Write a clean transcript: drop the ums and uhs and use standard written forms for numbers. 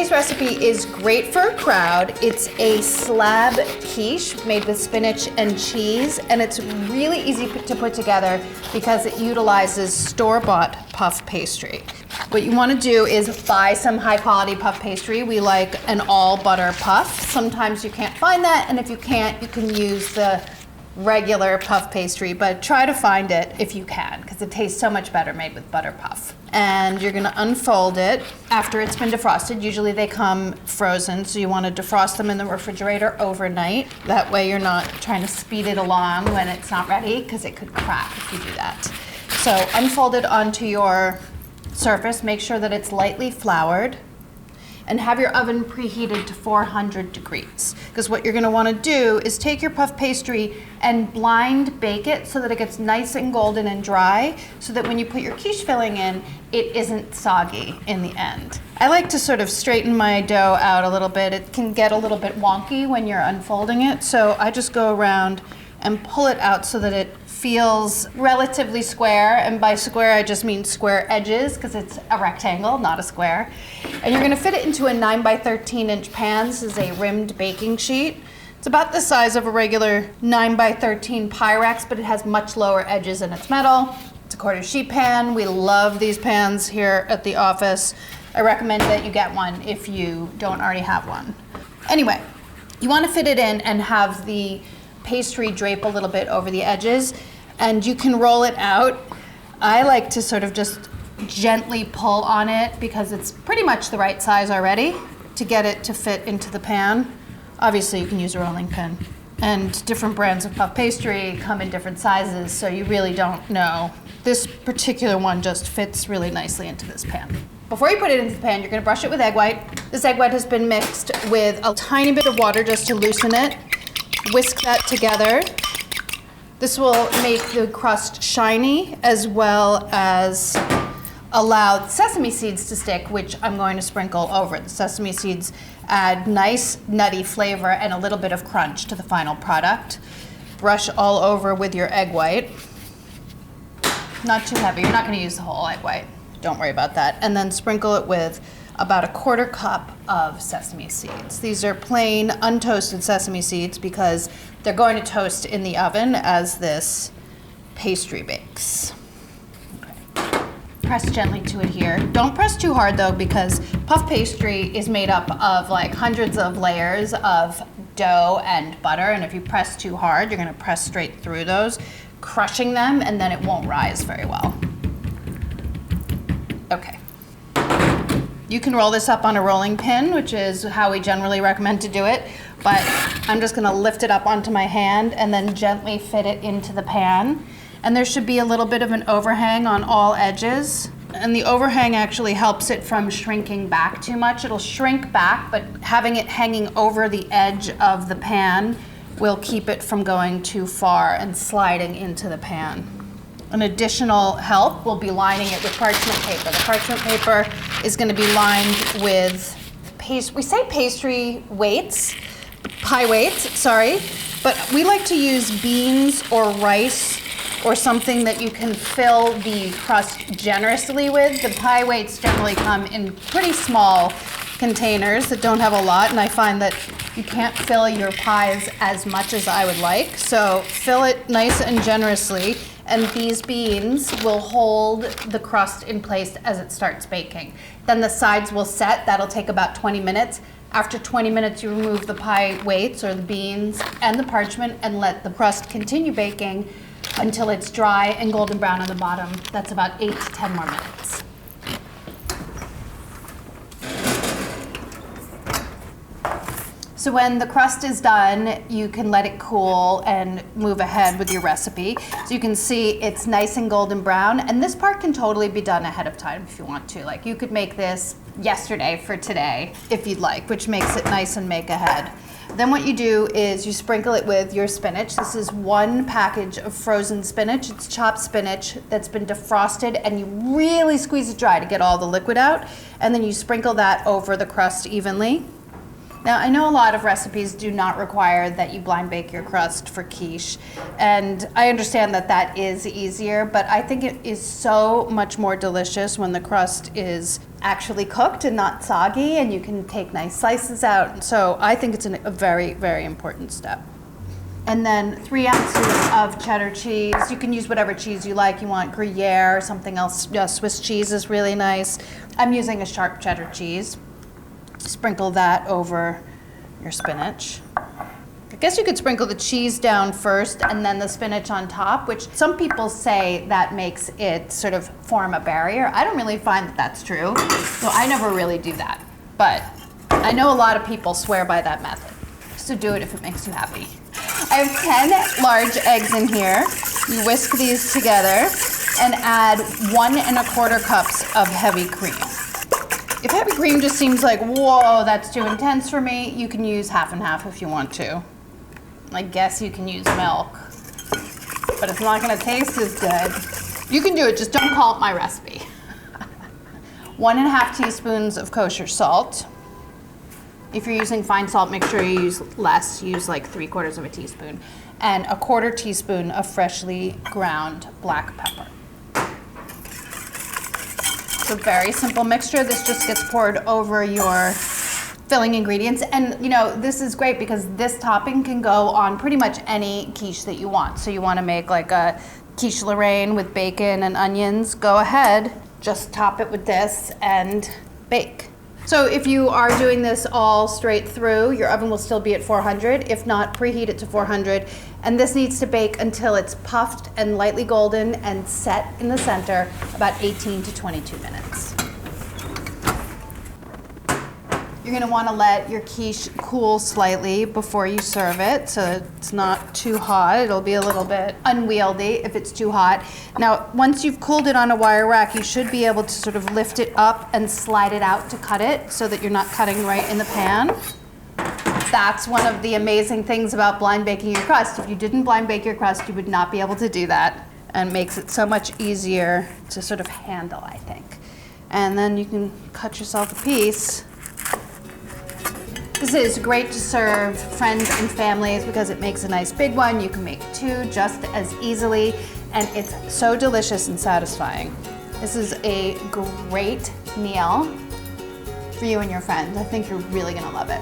Today's recipe is great for a crowd. It's a slab quiche made with spinach and cheese, and it's really easy to put together because it utilizes store-bought puff pastry. What you want to do is buy some high-quality puff pastry. We like an all-butter puff. Sometimes you can't find that, and if you can't, you can use the regular puff pastry, but try to find it if you can, because it tastes so much better made with butter puff. And you're gonna unfold it after it's been defrosted. Usually they come frozen, so you wanna defrost them in the refrigerator overnight. That way you're not trying to speed it along when it's not ready, because it could crack if you do that. So unfold it onto your surface, make sure that it's lightly floured, and have your oven preheated to 400 degrees. Because what you're gonna wanna do is take your puff pastry and blind bake it so that it gets nice and golden and dry, so that when you put your quiche filling in, it isn't soggy in the end. I like to sort of straighten my dough out a little bit. It can get a little bit wonky when you're unfolding it, so I just go around and pull it out so that it feels relatively square, and by square I just mean square edges because it's a rectangle, not a square. And you're gonna fit it into a 9 by 13 inch pan. This is a rimmed baking sheet. It's about the size of a regular 9 by 13 Pyrex, but it has much lower edges and it's metal. It's a quarter sheet pan. We love these pans here at the office. I recommend that you get one if you don't already have one. Anyway, you wanna fit it in and have the pastry drape a little bit over the edges, and you can roll it out. I like to sort of just gently pull on it because it's pretty much the right size already to get it to fit into the pan. Obviously you can use a rolling pin, and different brands of puff pastry come in different sizes, so you really don't know. This particular one just fits really nicely into this pan. Before you put it into the pan, you're gonna brush it with egg white. This egg white has been mixed with a tiny bit of water just to loosen it. Whisk that together. This will make the crust shiny as well as allow sesame seeds to stick, which I'm going to sprinkle over. The sesame seeds add nice nutty flavor and a little bit of crunch to the final product. Brush all over with your egg white. Not too heavy, you're not gonna use the whole egg white. Don't worry about that. And then sprinkle it with about a quarter cup of sesame seeds. These are plain untoasted sesame seeds because they're going to toast in the oven as this pastry bakes. Okay. Press gently to adhere. Don't press too hard though, because puff pastry is made up of like hundreds of layers of dough and butter, and if you press too hard, you're gonna press straight through those, crushing them, and then it won't rise very well. Okay. You can roll this up on a rolling pin, which is how we generally recommend to do it, but I'm just gonna lift it up onto my hand and then gently fit it into the pan. And there should be a little bit of an overhang on all edges. And the overhang actually helps it from shrinking back too much. It'll shrink back, but having it hanging over the edge of the pan will keep it from going too far and sliding into the pan. An additional help will be lining it with parchment paper. The parchment paper is going to be lined with we say pastry weights, pie weights, sorry, but we like to use beans or rice or something that you can fill the crust generously with. The pie weights generally come in pretty small containers that don't have a lot, and I find that you can't fill your pies as much as I would like, so fill it nice and generously. And these beans will hold the crust in place as it starts baking. Then the sides will set. That'll take about 20 minutes. After 20 minutes, you remove the pie weights or the beans and the parchment and let the crust continue baking until it's dry and golden brown on the bottom. That's about 8 to 10 more minutes. So when the crust is done, you can let it cool and move ahead with your recipe. So you can see it's nice and golden brown, and this part can totally be done ahead of time if you want to. Like you could make this yesterday for today if you'd like, which makes it nice and make ahead. Then what you do is you sprinkle it with your spinach. This is one package of frozen spinach. It's chopped spinach that's been defrosted, and you really squeeze it dry to get all the liquid out. And then you sprinkle that over the crust evenly. Now, I know a lot of recipes do not require that you blind bake your crust for quiche, and I understand that that is easier, but I think it is so much more delicious when the crust is actually cooked and not soggy, and you can take nice slices out. So I think it's a very, very important step. And then 3 ounces of cheddar cheese. You can use whatever cheese you like. You want Gruyere or something else. Swiss cheese is really nice. I'm using a sharp cheddar cheese. Sprinkle that over your spinach. I guess you could sprinkle the cheese down first and then the spinach on top, which some people say that makes it sort of form a barrier. I don't really find that that's true, so I never really do that. But I know a lot of people swear by that method, so do it if it makes you happy. I have 10 large eggs in here. You whisk these together and add 1 1/4 cups of heavy cream. If heavy cream just seems like, whoa, that's too intense for me, you can use half and half if you want to. I guess you can use milk, but it's not gonna taste as good. You can do it, just don't call it my recipe. 1 1/2 teaspoons of kosher salt. If you're using fine salt, make sure you use less, use like 3/4 of a teaspoon. And 1/4 teaspoon of freshly ground black pepper. It's a very simple mixture. This just gets poured over your filling ingredients. And you know, this is great because this topping can go on pretty much any quiche that you want. So you want to make like a quiche Lorraine with bacon and onions, go ahead, just top it with this and bake. So if you are doing this all straight through, your oven will still be at 400. If not, preheat it to 400. And this needs to bake until it's puffed and lightly golden and set in the center, about 18 to 22 minutes. You're gonna wanna let your quiche cool slightly before you serve it, so it's not too hot. It'll be a little bit unwieldy if it's too hot. Now, once you've cooled it on a wire rack, you should be able to sort of lift it up and slide it out to cut it so that you're not cutting right in the pan. That's one of the amazing things about blind baking your crust. If you didn't blind bake your crust, you would not be able to do that, and makes it so much easier to sort of handle, I think. And then you can cut yourself a piece. This is great to serve friends and families because it makes a nice big one. You can make 2 just as easily, and it's so delicious and satisfying. This is a great meal for you and your friends. I think you're really gonna love it.